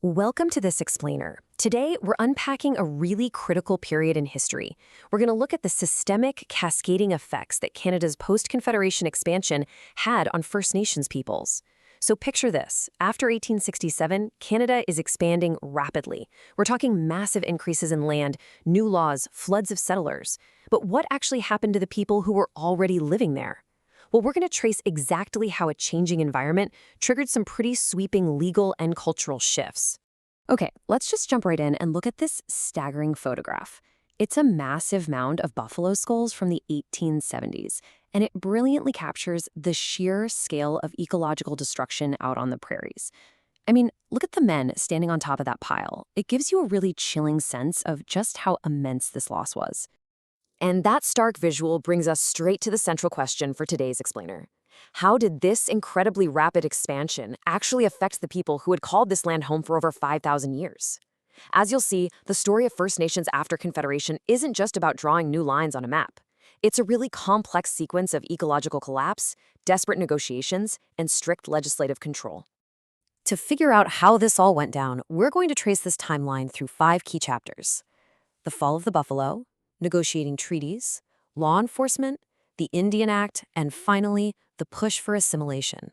Welcome to this explainer. Today, we're unpacking a really critical period in history. We're going to look at the systemic, cascading effects that Canada's post-Confederation expansion had on First Nations peoples. So picture this. After 1867, Canada is expanding rapidly. We're talking massive increases in land, new laws, floods of settlers. But what actually happened to the people who were already living there? Well, we're going to trace exactly how a changing environment triggered some pretty sweeping legal and cultural shifts. Okay, let's just jump right in and look at this staggering photograph. It's a massive mound of buffalo skulls from the 1870s, and it brilliantly captures the sheer scale of ecological destruction out on the prairies. I mean, look at the men standing on top of that pile. It gives you a really chilling sense of just how immense this loss was. And that stark visual brings us straight to the central question for today's explainer. How did this incredibly rapid expansion actually affect the people who had called this land home for over 5,000 years? As you'll see, the story of First Nations after Confederation isn't just about drawing new lines on a map. It's a really complex sequence of ecological collapse, desperate negotiations, and strict legislative control. To figure out how this all went down, we're going to trace this timeline through 5 key chapters: the fall of the buffalo, negotiating treaties, law enforcement, the Indian Act, and finally, the push for assimilation.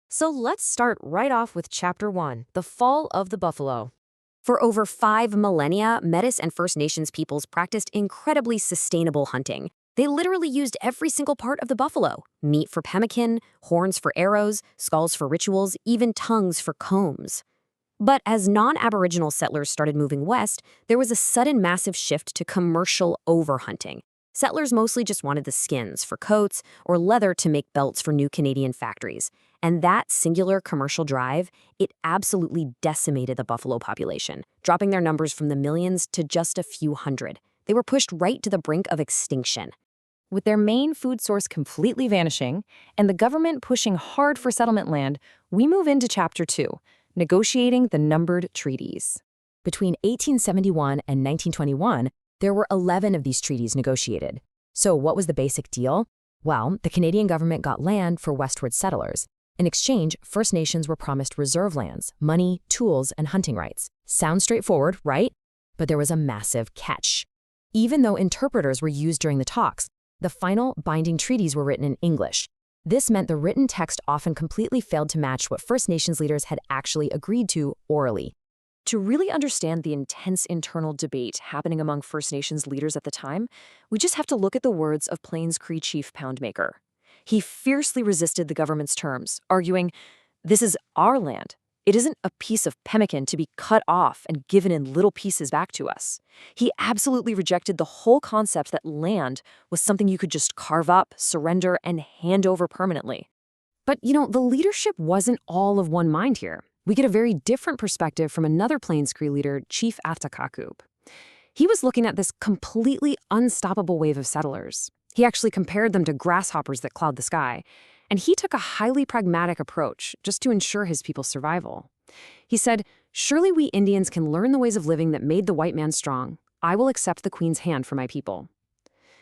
So let's start right off with Chapter 1, the fall of the buffalo. For over 5 millennia, Metis and First Nations peoples practiced incredibly sustainable hunting. They literally used every single part of the buffalo: meat for pemmican, horns for arrows, skulls for rituals, even tongues for combs. But as non-Aboriginal settlers started moving west, there was a sudden massive shift to commercial overhunting. Settlers mostly just wanted the skins for coats or leather to make belts for new Canadian factories. And that singular commercial drive, it absolutely decimated the buffalo population, dropping their numbers from the millions to just a few hundred. They were pushed right to the brink of extinction. With their main food source completely vanishing and the government pushing hard for settlement land, we move into Chapter 2. Negotiating the Numbered Treaties. Between 1871 and 1921, there were 11 of these treaties negotiated. So what was the basic deal? Well, the Canadian government got land for westward settlers. In exchange, First Nations were promised reserve lands, money, tools, and hunting rights. Sounds straightforward, right? But there was a massive catch. Even though interpreters were used during the talks, the final binding treaties were written in English. This meant the written text often completely failed to match what First Nations leaders had actually agreed to orally. To really understand the intense internal debate happening among First Nations leaders at the time, we just have to look at the words of Plains Cree Chief Poundmaker. He fiercely resisted the government's terms, arguing, "This is our land. It isn't a piece of pemmican to be cut off and given in little pieces back to us." He absolutely rejected the whole concept that land was something you could just carve up, surrender, and hand over permanently. But, the leadership wasn't all of one mind here. We get a very different perspective from another Plains Cree leader, Chief Atakakup. He was looking at this completely unstoppable wave of settlers. He actually compared them to grasshoppers that cloud the sky. And he took a highly pragmatic approach just to ensure his people's survival. He said, "Surely we Indians can learn the ways of living that made the white man strong. I will accept the Queen's hand for my people."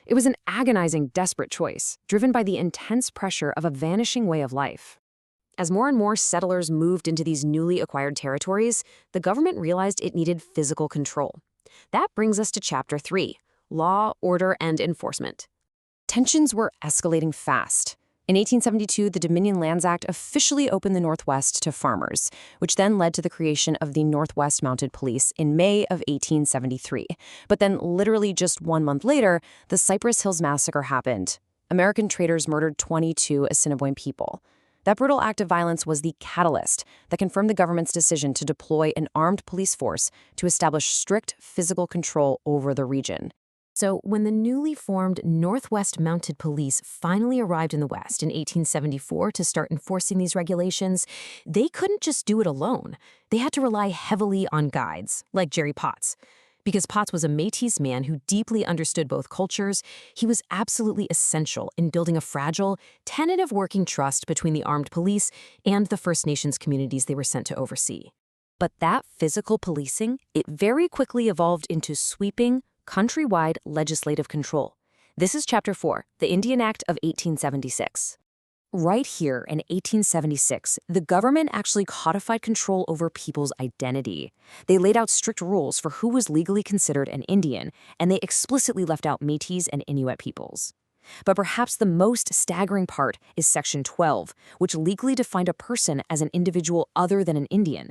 It was an agonizing, desperate choice, driven by the intense pressure of a vanishing way of life. As more and more settlers moved into these newly acquired territories, the government realized it needed physical control. That brings us to Chapter 3, Law, Order, and Enforcement. Tensions were escalating fast. In 1872, the Dominion Lands Act officially opened the Northwest to farmers, which then led to the creation of the Northwest Mounted Police in May of 1873. But then, literally just 1 month later, the Cypress Hills Massacre happened. American traders murdered 22 Assiniboine people. That brutal act of violence was the catalyst that confirmed the government's decision to deploy an armed police force to establish strict physical control over the region. So when the newly formed Northwest Mounted Police finally arrived in the West in 1874 to start enforcing these regulations, they couldn't just do it alone. They had to rely heavily on guides, like Jerry Potts. Because Potts was a Métis man who deeply understood both cultures, he was absolutely essential in building a fragile, tentative working trust between the armed police and the First Nations communities they were sent to oversee. But that physical policing, it very quickly evolved into sweeping, countrywide legislative control. This is Chapter 4, the Indian Act of 1876. Right here in 1876, the government actually codified control over people's identity. They laid out strict rules for who was legally considered an Indian, and they explicitly left out Métis and Inuit peoples. But perhaps the most staggering part is Section 12, which legally defined a person as an individual other than an Indian.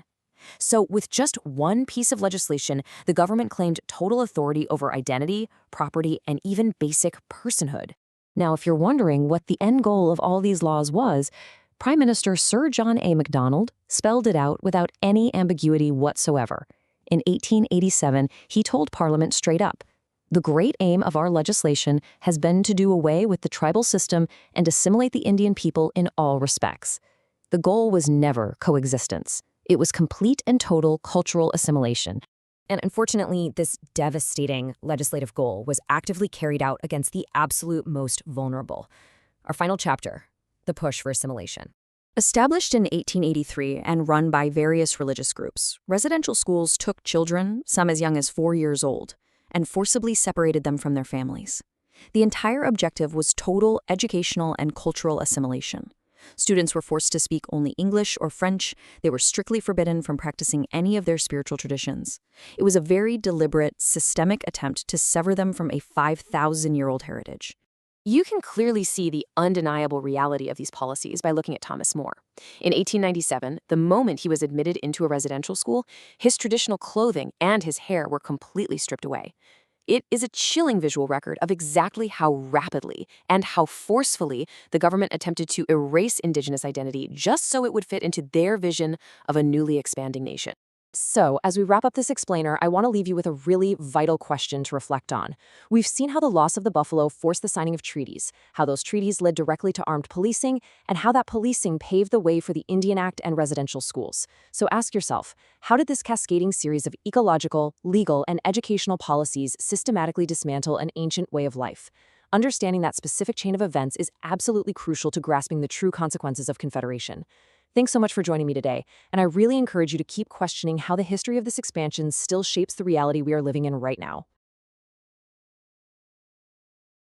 So, with just one piece of legislation, the government claimed total authority over identity, property, and even basic personhood. Now, if you're wondering what the end goal of all these laws was, Prime Minister Sir John A. Macdonald spelled it out without any ambiguity whatsoever. In 1887, he told Parliament straight up, "The great aim of our legislation has been to do away with the tribal system and assimilate the Indian people in all respects." The goal was never coexistence. It was complete and total cultural assimilation. And unfortunately, this devastating legislative goal was actively carried out against the absolute most vulnerable. Our final chapter, the push for assimilation. Established in 1883 and run by various religious groups, residential schools took children, some as young as 4 years old, and forcibly separated them from their families. The entire objective was total educational and cultural assimilation. Students were forced to speak only English or French. They were strictly forbidden from practicing any of their spiritual traditions. It was a very deliberate, systemic attempt to sever them from a 5,000-year-old heritage. You can clearly see the undeniable reality of these policies by looking at Thomas More. In 1897, the moment he was admitted into a residential school, his traditional clothing and his hair were completely stripped away. It is a chilling visual record of exactly how rapidly and how forcefully the government attempted to erase Indigenous identity just so it would fit into their vision of a newly expanding nation. So, as we wrap up this explainer, I want to leave you with a really vital question to reflect on. We've seen how the loss of the buffalo forced the signing of treaties, how those treaties led directly to armed policing, and how that policing paved the way for the Indian Act and residential schools. So ask yourself, how did this cascading series of ecological, legal, and educational policies systematically dismantle an ancient way of life? Understanding that specific chain of events is absolutely crucial to grasping the true consequences of Confederation. Thanks so much for joining me today, and I really encourage you to keep questioning how the history of this expansion still shapes the reality we are living in right now.